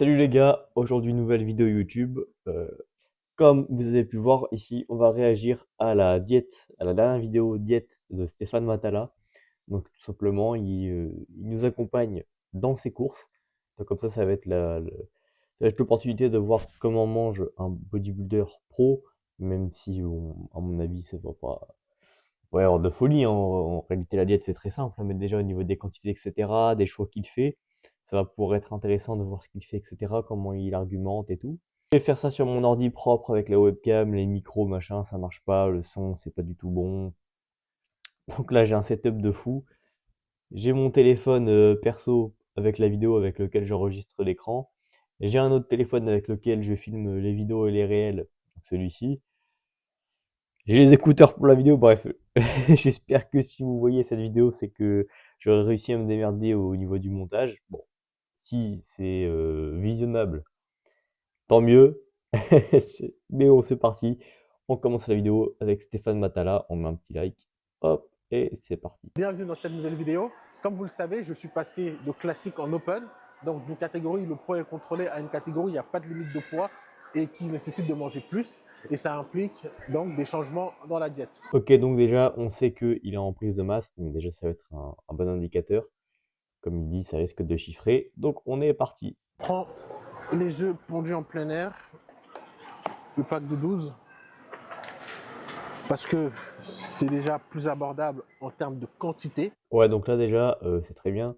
Salut les gars, aujourd'hui nouvelle vidéo YouTube. Comme vous avez pu voir ici, on va réagir à la diète, à la dernière vidéo diète de Stéphane Matala. Donc tout simplement, il nous accompagne dans ses courses. Donc comme ça va être ça va être l'opportunité de voir comment mange un bodybuilder pro, même si à mon avis ça va pas ouais, avoir de folie, hein. En réalité, la diète, c'est très simple, hein, mais déjà au niveau des quantités, etc., des choix qu'il fait, ça va pouvoir être intéressant de voir ce qu'il fait, etc., comment il argumente et tout. Je vais faire ça sur mon ordi propre avec la webcam, les micros, machin, ça marche pas, le son, c'est pas du tout bon. Donc là, j'ai un setup de fou. J'ai mon téléphone perso avec la vidéo avec lequel j'enregistre l'écran. J'ai un autre téléphone avec lequel je filme les vidéos et les réels, celui-ci. J'ai les écouteurs pour la vidéo, bref. J'espère que si vous voyez cette vidéo, c'est que j'aurai réussi à me démerder au niveau du montage. Bon, si c'est visionnable, tant mieux. Mais bon, c'est parti. On commence la vidéo avec Stéphane Matala. On met un petit like. Hop, et c'est parti. Bienvenue dans cette nouvelle vidéo. Comme vous le savez, je suis passé de classique en open, donc d'une catégorie où le poids est contrôlé à une catégorie où il n'y a pas de limite de poids et qui nécessite de manger plus. Et ça implique donc des changements dans la diète. Ok, donc déjà, on sait qu'il est en prise de masse. Donc déjà, ça va être un bon indicateur. Comme il dit, ça risque de chiffrer. Donc on est parti. Je prends les œufs pondus en plein air, le pack de 12, parce que c'est déjà plus abordable en termes de quantité. Ouais, donc là déjà, c'est très bien.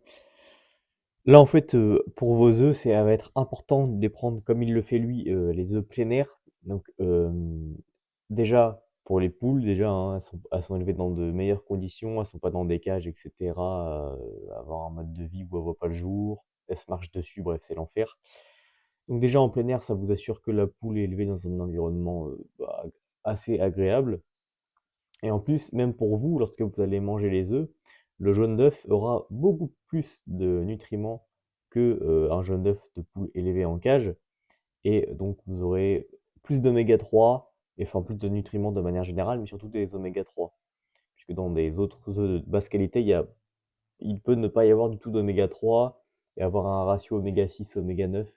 Là, en fait, pour vos œufs, ça va être important de les prendre comme il le fait lui, les œufs plein air. Donc, déjà, pour les poules, déjà, hein, elles sont élevées dans de meilleures conditions, elles sont pas dans des cages, et cetera, avoir un mode de vie où elles voient pas le jour, elles se marchent dessus, bref, c'est l'enfer. Donc déjà, en plein air, ça vous assure que la poule est élevée dans un environnement, assez agréable. Et en plus, même pour vous, lorsque vous allez manger les œufs, le jaune d'œuf aura beaucoup plus de nutriments que un jaune d'œuf de poule élevé en cage. Et donc, vous aurez plus d'oméga 3, et enfin plus de nutriments de manière générale, mais surtout des oméga 3. Puisque dans des autres œufs de basse qualité, il peut ne pas y avoir du tout d'oméga 3 et avoir un ratio oméga 6, oméga 9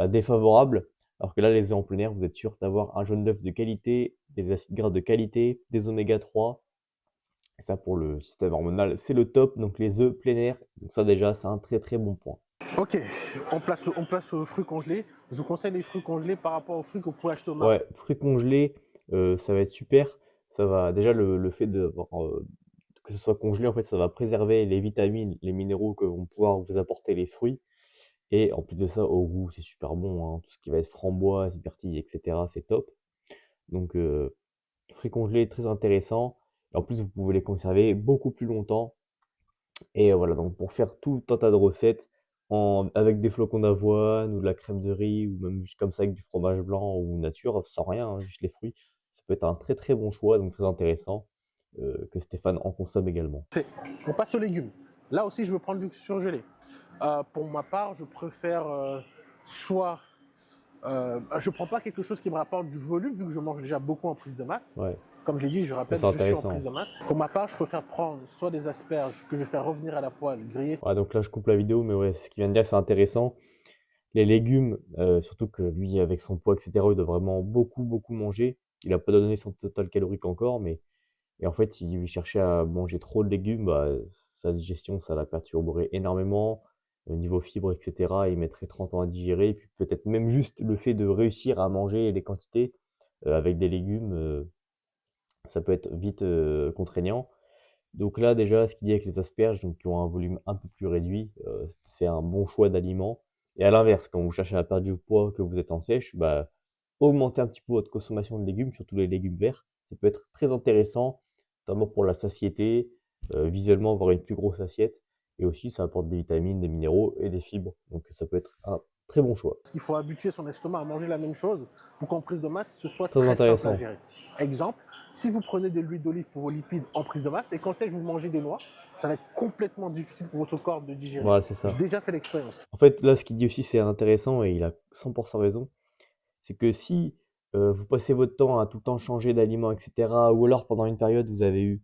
défavorable. Alors que là, les œufs en plein air, vous êtes sûr d'avoir un jaune d'œuf de qualité, des acides gras de qualité, des oméga 3. Et ça, pour le système hormonal, c'est le top. Donc les œufs plein air, donc ça déjà, c'est un très très bon point. Ok, on place aux fruits congelés. Je vous conseille les fruits congelés par rapport aux fruits que vous pouvez acheter au marché. Ouais, fruits congelés, ça va être super. Ça va déjà le fait que ce soit congelé, en fait, ça va préserver les vitamines, les minéraux que vont pouvoir vous apporter les fruits. Et en plus de ça, au goût, c'est super bon, hein. Tout ce qui va être framboise, myrtille, etc., c'est top. Donc, fruits congelés, très intéressant. Et en plus, vous pouvez les conserver beaucoup plus longtemps. Et voilà, donc pour faire tout un tas de recettes avec des flocons d'avoine ou de la crème de riz ou même juste comme ça avec du fromage blanc ou nature, sans rien, hein, juste les fruits, ça peut être un très très bon choix, donc très intéressant, que Stéphane en consomme également. On passe aux légumes. Là aussi, je veux prendre du surgelé. Pour ma part, je préfère soit... je ne prends pas quelque chose qui me rapporte du volume, vu que je mange déjà beaucoup en prise de masse. Ouais, Comme je l'ai dit, je ça, rappelle, c'est je suis en prise intéressant. de masse. Pour ma part, je préfère prendre soit des asperges que je fais revenir à la poêle, griller. Ouais, donc là je coupe la vidéo, mais ouais, ce qu'il vient de dire, c'est intéressant. Les légumes, surtout que lui, avec son poids, etc., il doit vraiment beaucoup beaucoup manger. Il a pas donné son total calorique encore, mais et en fait, s'il cherchait à manger trop de légumes, bah, sa digestion, ça la perturberait énormément. Niveau fibres, etc., il mettrait 30 ans à digérer. Et puis peut-être même juste le fait de réussir à manger les quantités avec des légumes, ça peut être vite contraignant. Donc là, déjà, ce qu'il dit avec les asperges, donc, qui ont un volume un peu plus réduit, c'est un bon choix d'aliment. Et à l'inverse, quand vous cherchez à perdre du poids, que vous êtes en sèche, bah, augmentez un petit peu votre consommation de légumes, surtout les légumes verts. Ça peut être très intéressant, notamment pour la satiété, visuellement avoir une plus grosse assiette. Et aussi, ça apporte des vitamines, des minéraux et des fibres. Donc ça peut être un très bon choix. Il faut habituer son estomac à manger la même chose pour qu'en prise de masse, ce soit Très très simple à intéressant. gérer. Exemple, si vous prenez de l'huile d'olive pour vos lipides en prise de masse et qu'on sait que vous mangez des noix, ça va être complètement difficile pour votre corps de digérer. Voilà, c'est J'ai ça. déjà fait l'expérience. En fait, là, ce qu'il dit aussi, c'est intéressant et il a 100% raison. C'est que si vous passez votre temps à tout le temps changer d'aliments, etc., ou alors pendant une période, vous avez eu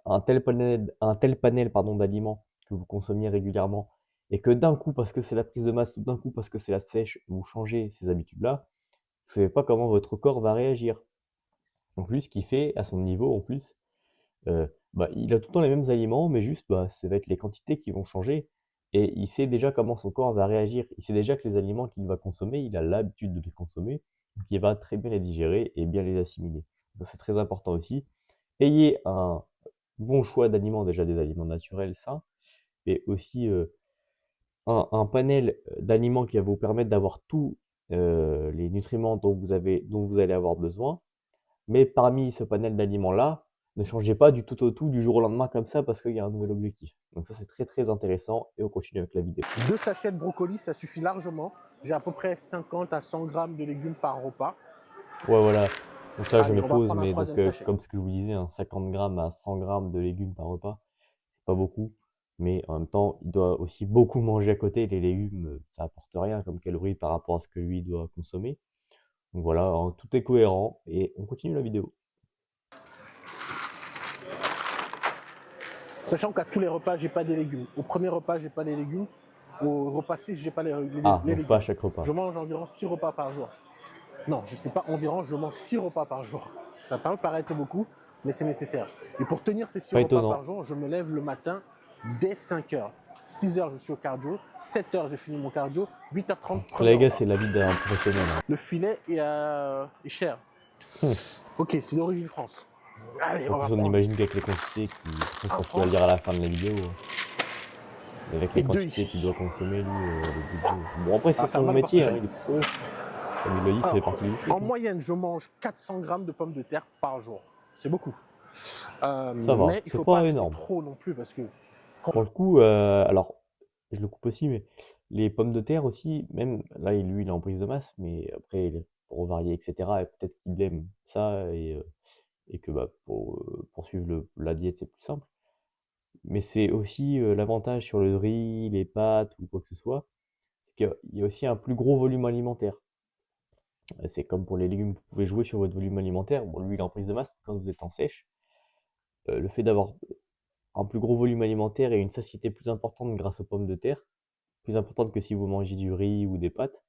un tel panel pardon, d'aliments que vous consommiez régulièrement, et que d'un coup, parce que c'est la prise de masse ou d'un coup parce que c'est la sèche, vous changez ces habitudes-là, vous savez pas comment votre corps va réagir. Donc lui, ce qu'il fait à son niveau en plus, bah, il a tout le temps les mêmes aliments, mais juste, bah, ça va être les quantités qui vont changer et il sait déjà comment son corps va réagir. Il sait déjà que les aliments qu'il va consommer, il a l'habitude de les consommer, donc il va très bien les digérer et bien les assimiler. Donc c'est très important aussi. Ayez un bon choix d'aliments, déjà des aliments naturels sains, mais aussi, un panel, d'aliments qui va vous permettre d'avoir tous, les nutriments dont vous allez avoir besoin. Mais parmi ce panel d'aliments-là, ne changez pas du tout au tout du jour au lendemain comme ça parce qu'il y a un nouvel objectif. Donc ça, c'est très très intéressant et on continue avec la vidéo. 2 sachets de brocoli, ça suffit largement. J'ai à peu près 50 à 100 grammes de légumes par repas. Ouais, voilà. Donc là, je Allez, me on va pose, prendre un mais donc, troisième sachet. comme ce que je vous disais, hein, 50 grammes à 100 grammes de légumes par repas, c'est pas beaucoup. Mais en même temps, il doit aussi beaucoup manger à côté. Les légumes, ça apporte rien comme calories par rapport à ce que lui doit consommer. Donc voilà, hein, tout est cohérent et on continue la vidéo. Sachant qu'à tous les repas, j'ai pas des légumes. Au premier repas, j'ai pas les légumes. Au repas 6, j'ai pas Ah, les donc pas à légumes. chaque repas. Je mange environ 6 repas par jour. Non, je sais pas environ, je mange 6 repas par jour. Ça peut paraître beaucoup, mais c'est nécessaire. Et pour tenir ces 6 Pas repas par étonnant. jour, je me lève le matin dès 5 heures. 6 heures, je suis au cardio. 7 heures, j'ai fini mon cardio. 8h30, Après, premier les gars, repas. c'est la vie d'un professionnel, hein. Le filet est cher. Ok, c'est d'origine France. Allez, En on va plus, on prendre imagine qu'avec les quantités qui, de toute façon, je un pense qu'il va le dire France à la fin de la vidéo, mais avec et les deux quantités qu'il ici. doit consommer, lui, le budget. Bon, après, Ça c'est va faire son mal au métier, hein, portefeuille. il est pro. Comme il le dit, ça fait Alors, partie du en truc, hein. moyenne, je mange 400 grammes de pommes de terre par jour. C'est beaucoup. Ça va, Mais il ne c'est faut pas pas acheter énorme. trop non plus parce que Pour le coup, alors, je le coupe aussi, mais les pommes de terre aussi, même là, lui, il est en prise de masse, mais après, pour varier, etc., et peut-être qu'il aime ça et que bah, pour poursuivre la diète, c'est plus simple. Mais c'est aussi l'avantage sur le riz, les pâtes ou quoi que ce soit, c'est qu'il y a aussi un plus gros volume alimentaire. C'est comme pour les légumes, vous pouvez jouer sur votre volume alimentaire. Bon, lui, il est en prise de masse quand vous êtes en sèche. Le fait d'avoir un plus gros volume alimentaire et une satiété plus importante grâce aux pommes de terre, plus importante que si vous mangez du riz ou des pâtes,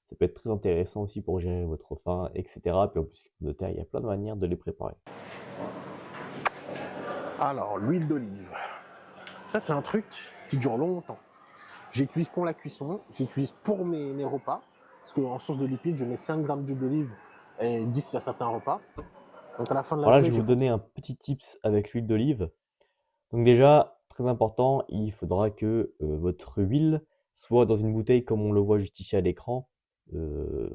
ça peut être très intéressant aussi pour gérer votre faim, etc. Puis en plus, les pommes de terre, il y a plein de manières de les préparer. alors, l'huile d'olive. Ça, c'est un truc qui dure longtemps. J'utilise pour la cuisson, j'utilise pour mes repas. Parce qu'en source de lipides, je mets 5 grammes d'huile d'olive et 10 à certains repas. Donc à la fin de la Alors là, journée, je vais j'ai vous donner un petit tips avec l'huile d'olive. Donc déjà, très important, il faudra que votre huile soit dans une bouteille comme on le voit juste ici à l'écran, euh,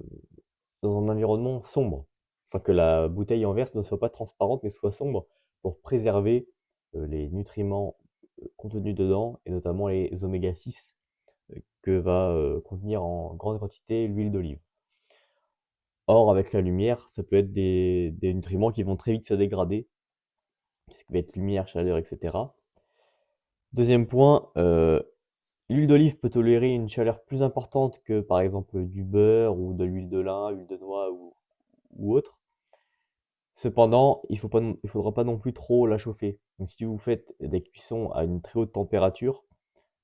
dans un environnement sombre. Enfin, que la bouteille en verre ne soit pas transparente mais soit sombre pour préserver les nutriments contenus dedans et notamment les oméga 6 que va contenir en grande quantité l'huile d'olive. Or, avec la lumière, ça peut être des nutriments qui vont très vite se dégrader, ce qui va être lumière, chaleur, etc. Deuxième point, l'huile d'olive peut tolérer une chaleur plus importante que par exemple du beurre ou de l'huile de lin, huile de noix ou autre. Cependant, il faudra pas non plus trop la chauffer. Donc si vous faites des cuissons à une très haute température,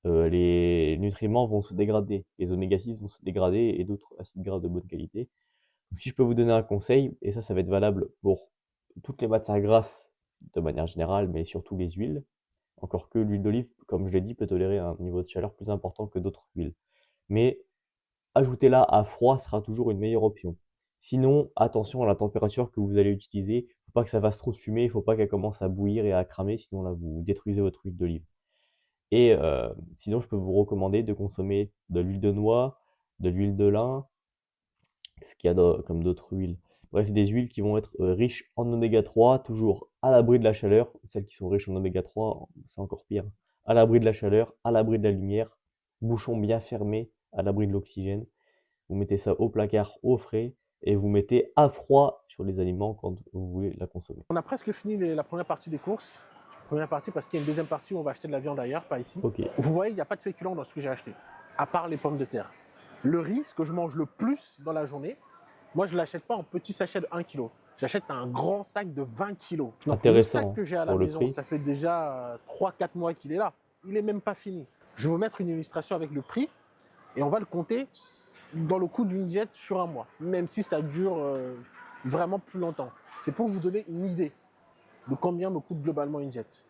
les nutriments vont se dégrader, les oméga 6 vont se dégrader et d'autres acides gras de bonne qualité. Donc si je peux vous donner un conseil, et ça va être valable pour toutes les matières grasses de manière générale, mais surtout les huiles, encore que l'huile d'olive, comme je l'ai dit, peut tolérer un niveau de chaleur plus important que d'autres huiles. Mais ajoutez-la à froid sera toujours une meilleure option. Sinon, attention à la température que vous allez utiliser. Il ne faut pas que ça fasse trop de fumée, il ne faut pas qu'elle commence à bouillir et à cramer, sinon là vous détruisez votre huile d'olive. Et sinon, je peux vous recommander de consommer de l'huile de noix, de l'huile de lin, ce qu'il y a comme d'autres huiles. Bref, des huiles qui vont être riches en oméga 3, toujours à l'abri de la chaleur. Celles qui sont riches en oméga 3, c'est encore pire. À l'abri de la chaleur, à l'abri de la lumière, bouchon bien fermé, à l'abri de l'oxygène. Vous mettez ça au placard, au frais, et vous mettez à froid sur les aliments quand vous voulez la consommer. On a presque fini la première partie des courses. Première partie parce qu'il y a une deuxième partie où on va acheter de la viande ailleurs, pas ici. Ok. Vous voyez, il n'y a pas de féculents dans ce que j'ai acheté, à part les pommes de terre. Le riz, ce que je mange le plus dans la journée, moi je ne l'achète pas en petit sachet de 1 kg. J'achète un grand sac de 20 kg. Donc le sac Intéressant que j'ai à la pour le maison, prix. ça fait déjà 3-4 mois qu'il est là. Il n'est même pas fini. Je vais vous mettre une illustration avec le prix et on va le compter dans le coût d'une diète sur un mois, même si ça dure vraiment plus longtemps. C'est pour vous donner une idée de combien me coûte globalement une diète.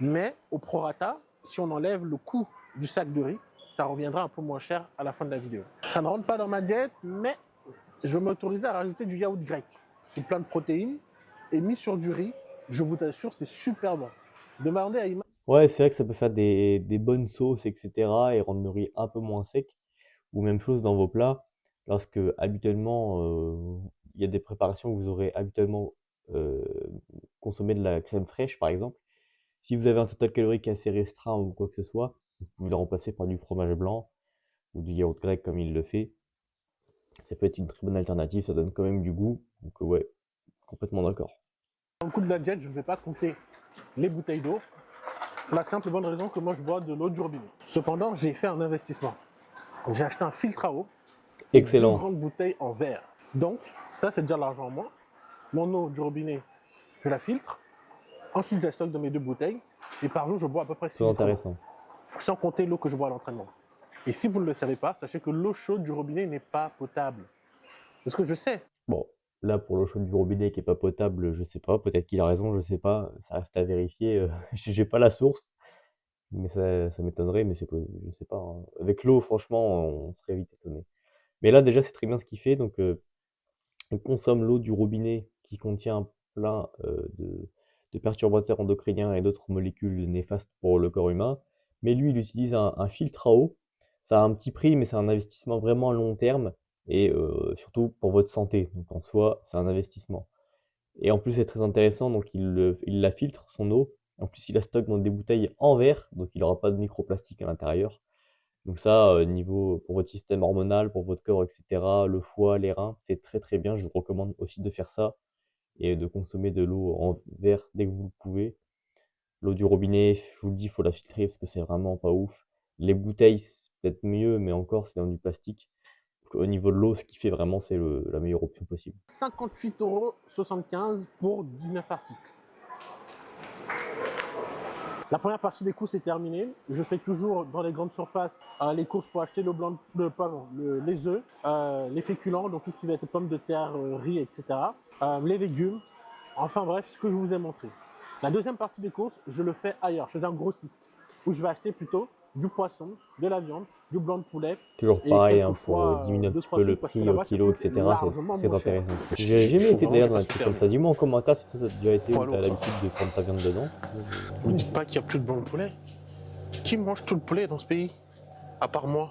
Mais au prorata, si on enlève le coût du sac de riz, ça reviendra un peu moins cher à la fin de la vidéo. Ça ne rentre pas dans ma diète, mais je vais m'autoriser à rajouter du yaourt grec. C'est plein de protéines et mis sur du riz, je vous assure, c'est super bon. Demandez à Ima. Ouais, c'est vrai que ça peut faire des bonnes sauces, etc. et rendre le riz un peu moins sec. Ou même chose dans vos plats, lorsque habituellement, il y a des préparations que vous aurez habituellement euh, consommé de la crème fraîche, par exemple. Si vous avez un total calorique assez restreint ou quoi que ce soit, vous pouvez le remplacer par du fromage blanc ou du yaourt grec comme il le fait. Ça peut être une très bonne alternative, ça donne quand même du goût. Donc ouais, complètement d'accord. Dans le coût de la diète, je ne vais pas compter les bouteilles d'eau, pour la simple et bonne raison que moi je bois de l'eau du robinet. Cependant, j'ai fait un investissement. J'ai acheté un filtre à eau et deux Excellent. grandes bouteilles en verre. Donc, ça, c'est déjà l'argent en moins. Mon eau du robinet, je la filtre. Ensuite, je la stocke dans mes deux bouteilles. Et par jour, je bois à peu près 6 Très litres d'eau. intéressant. Sans compter l'eau que je bois à l'entraînement. Et si vous ne le savez pas, sachez que l'eau chaude du robinet n'est pas potable. Parce que je sais. Bon, là pour l'eau chaude du robinet qui est pas potable, je sais pas. Peut-être qu'il a raison, je sais pas. Ça reste à vérifier. J'ai pas la source. Mais ça m'étonnerait, mais je sais pas, hein. Avec l'eau, franchement, on serait vite étonné. Mais là, déjà, c'est très bien ce qu'il fait. Donc, on consomme l'eau du robinet qui contient plein de perturbateurs endocriniens et d'autres molécules néfastes pour le corps humain. Mais lui, il utilise un filtre à eau. Ça a un petit prix, mais c'est un investissement vraiment à long terme et surtout pour votre santé. Donc, en soi, c'est un investissement. Et en plus, c'est très intéressant, donc il la filtre, son eau. En plus, il la stocke dans des bouteilles en verre, donc il n'aura pas de microplastique à l'intérieur. Donc ça, niveau pour votre système hormonal, pour votre corps, etc., le foie, les reins, c'est très très bien. Je vous recommande aussi de faire ça et de consommer de l'eau en verre dès que vous le pouvez. L'eau du robinet, je vous le dis, il faut la filtrer parce que c'est vraiment pas ouf. Les bouteilles, c'est peut-être mieux, mais encore, c'est dans du plastique. Donc, au niveau de l'eau, ce qui fait vraiment, c'est la meilleure option possible. 58,75 € pour 19 articles. La première partie des courses est terminée. Je fais toujours dans les grandes surfaces les courses pour acheter le blanc, les œufs, les féculents, donc tout ce qui va être pommes de terre, riz, etc. Les légumes. Enfin bref, ce que je vous ai montré. La deuxième partie des courses, je le fais ailleurs, chez un grossiste, où je vais acheter plutôt du poisson, de la viande, du blanc de poulet Toujours et pareil, hein, pour quelquefois diminuer un deux, petit trois peu le trucs parce que prix au là-bas ça kilo, coûte etc. C'est largement très moins cher. intéressant ce que tu J'ai jamais été Vraiment, d'ailleurs j'ai dans pas un truc super comme aimé. ça. Dis-moi en commentaire si toi, tu as déjà été ou Poids tu as lourd ça. l'habitude de prendre ta viande dedans. Vous ne dites pas qu'il n'y a plus de blanc de poulet. Qui mange tout le poulet dans ce pays? À part moi.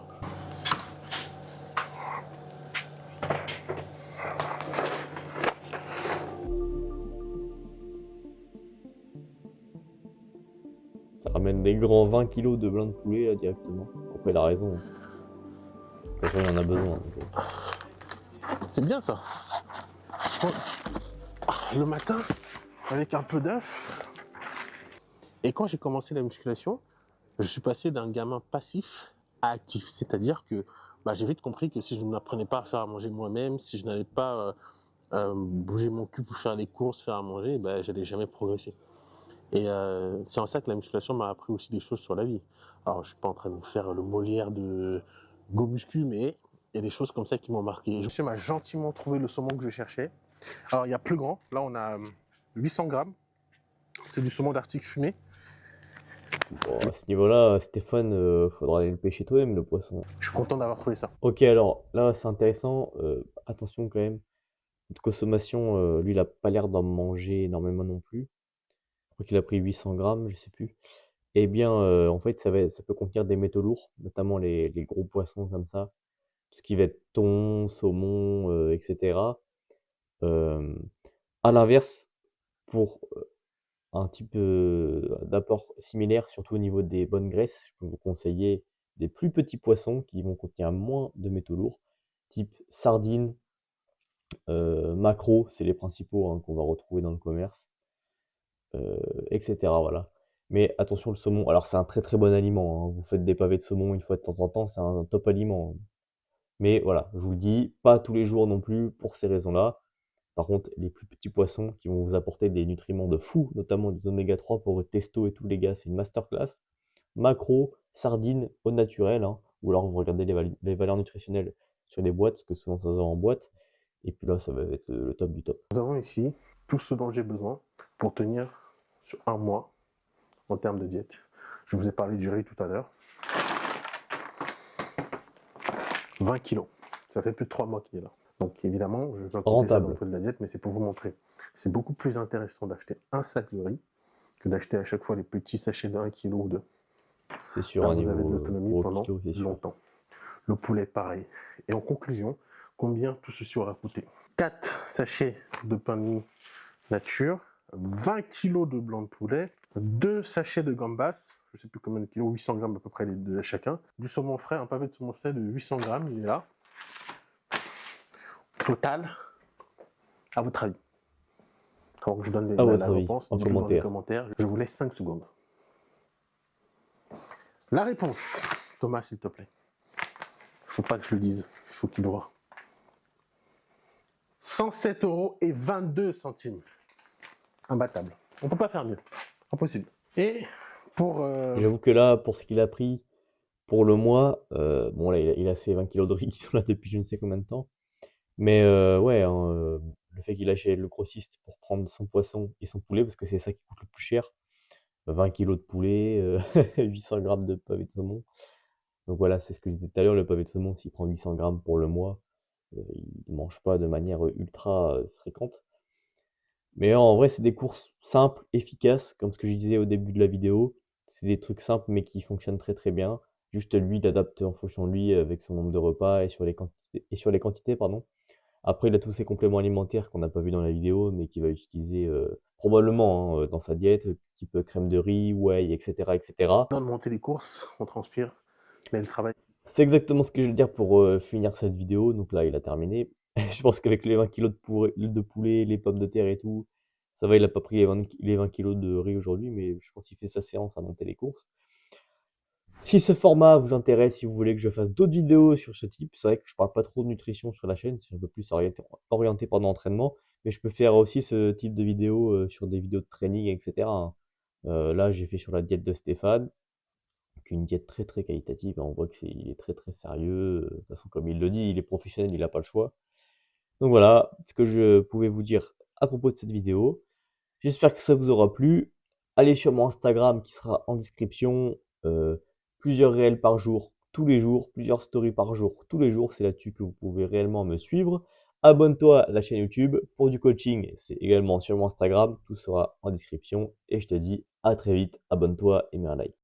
Ça ramène des grands 20 kilos de blanc de poulet là, directement. Après, il a raison. De toute façon, il en a besoin. Donc, C'est bien ça. Le matin, avec un peu d'œuf. Et quand j'ai commencé la musculation, je suis passé d'un gamin passif à actif. C'est-à-dire que j'ai vite compris que si je n'apprenais pas à faire à manger moi-même, si je n'allais pas bouger mon cul pour faire les courses, faire à manger, j'allais jamais progresser. Et c'est en ça que la musculation m'a appris aussi des choses sur la vie. Alors, je suis pas en train de faire le Molière de Go Muscu, mais il y a des choses comme ça qui m'ont marqué. Je m'a gentiment trouvé le saumon que je cherchais. Alors, il y a plus grand. Là, on a 800 grammes. C'est du saumon d'Arctique fumé. bon, à ce niveau-là, Stéphane, faudra aller le pêcher toi-même, le poisson. Je suis content d'avoir trouvé ça. Ok, alors là, c'est intéressant. Attention quand même. De consommation, lui, il a pas l'air d'en manger énormément non plus. Je crois qu'il a pris 800 grammes, je sais plus. Eh bien, en fait, ça peut contenir des métaux lourds, notamment les gros poissons comme ça. Tout ce qui va être thon, saumon, etc. Euh, à l'inverse, pour un type d'apport similaire, surtout au niveau des bonnes graisses, je peux vous conseiller des plus petits poissons qui vont contenir moins de métaux lourds, type sardines, maquereaux, c'est les principaux hein, qu'on va retrouver dans le commerce, etc. Voilà. Mais attention, le saumon, alors c'est un très très bon aliment, hein. Vous faites des pavés de saumon une fois de temps en temps, c'est un top aliment, hein. Mais voilà, je vous le dis, pas tous les jours non plus pour ces raisons-là. Par contre, les plus petits poissons qui vont vous apporter des nutriments de fou, notamment des oméga 3 pour votre testo et tout, les gars, c'est une masterclass. macro, sardines au naturel, hein, ou alors vous regardez les valeurs nutritionnelles sur les boîtes, parce que souvent ça se vend en boîte, et puis là ça va être le top du top. Nous avons ici tout ce dont j'ai besoin pour tenir sur un mois en termes de diète. Je vous ai parlé du riz tout à l'heure. 20 kilos. Ça fait plus de 3 mois qu'il est là. Donc évidemment, je vais pas compter ça dans le Rentable, prix de la diète, mais c'est pour vous montrer. C'est beaucoup plus intéressant d'acheter un sac de riz que d'acheter à chaque fois les petits sachets de 1 kg ou 2. c'est sûr, Là, un vous avez de niveau l'autonomie gros pendant kilo, c'est sûr. longtemps. Le poulet, pareil. Et en conclusion, combien tout ceci aura coûté? 4 sachets de pain de mie nature, 20 kg de blanc de poulet, 2 sachets de gambas, je ne sais plus combien de kilos, 800 grammes à peu près de chacun, du saumon frais, un pavé de saumon frais de 800 grammes, il est là. Total, à votre avis. Alors que je donne À votre la avis, réponse, en dites-le dans les commentaire. commentaires, je vous laisse 5 secondes. La réponse, Thomas, s'il te plaît. Il ne faut pas que je le dise, il faut qu'il le voit. 107,22 €. Imbattable. On ne peut pas faire mieux. Impossible. Et pour... J'avoue que là, pour ce qu'il a pris pour le mois, bon là il a ses 20 kilos de riz qui sont là depuis je ne sais combien de temps. Mais ouais, hein, le fait qu'il achète le grossiste pour prendre son poisson et son poulet, parce que c'est ça qui coûte le plus cher, 20 kilos de poulet, 800 grammes de pavé de saumon. Donc voilà, c'est ce que je disais tout à l'heure, le pavé de saumon, s'il prend 800 grammes pour le mois, il ne mange pas de manière ultra fréquente. Mais en vrai, c'est des courses simples, efficaces, comme ce que je disais au début de la vidéo. C'est des trucs simples mais qui fonctionnent très très bien. Juste lui, il adapte en fonction de lui avec son nombre de repas et sur les quantités, pardon. Après, il a tous ses compléments alimentaires qu'on n'a pas vu dans la vidéo, mais qu'il va utiliser probablement, hein, dans sa diète, type crème de riz, whey, etc., etc. de monter les courses, on transpire, mais le travail. C'est exactement ce que je veux dire pour finir cette vidéo. Donc là, il a terminé. Je pense qu'avec les 20 kilos de poulet, les pommes de terre et tout, ça va, il a pas pris les 20 kilos de riz aujourd'hui, mais je pense qu'il fait sa séance à monter les courses. Si ce format vous intéresse, si vous voulez que je fasse d'autres vidéos sur ce type, c'est vrai que je parle pas trop de nutrition sur la chaîne, c'est un peu plus orienté pendant l'entraînement, mais je peux faire aussi ce type de vidéos sur des vidéos de training, etc., hein. Là, j'ai fait sur la diète de Stéphane, qui est une diète très très qualitative, hein. On voit il est très très sérieux. De toute façon, comme il le dit, il est professionnel, il n'a pas le choix. Donc voilà ce que je pouvais vous dire à propos de cette vidéo. J'espère que ça vous aura plu. Allez sur mon Instagram qui sera en description. Plusieurs réels par jour, tous les jours, plusieurs stories par jour, tous les jours. C'est là-dessus que vous pouvez réellement me suivre. Abonne-toi à la chaîne YouTube pour du coaching. C'est également sur mon Instagram. Tout sera en description. Et je te dis à très vite. Abonne-toi et mets un like.